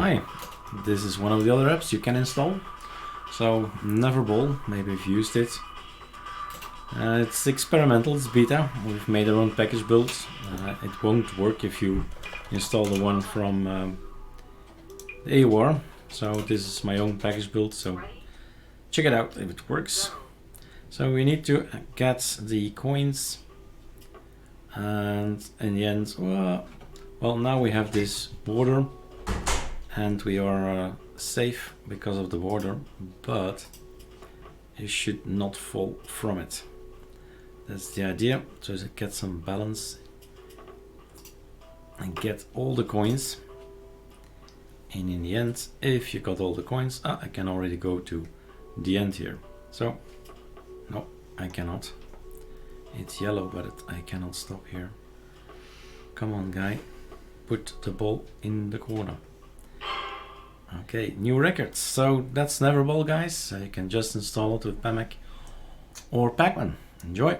Hi, this is one of the other apps you can install. So neverball, maybe you've used it. It's experimental, it's beta. We've made our own package builds. It won't work if you install the one from AWR. So this is my own package build, so check it out if it works. So we need to get the coins, and in the end, well, now we have this border and we are safe because of the border, but you should not fall from it. That's the idea, so to get some balance and get all the coins. And in the end, if you got all the coins, I can already go to the end here. So no, I cannot. It's yellow, but I cannot stop here. Come on, guy, put the ball in the corner. Okay, new records. So that's neverball, guys. You can just install it with Pamek or Pacman. Enjoy.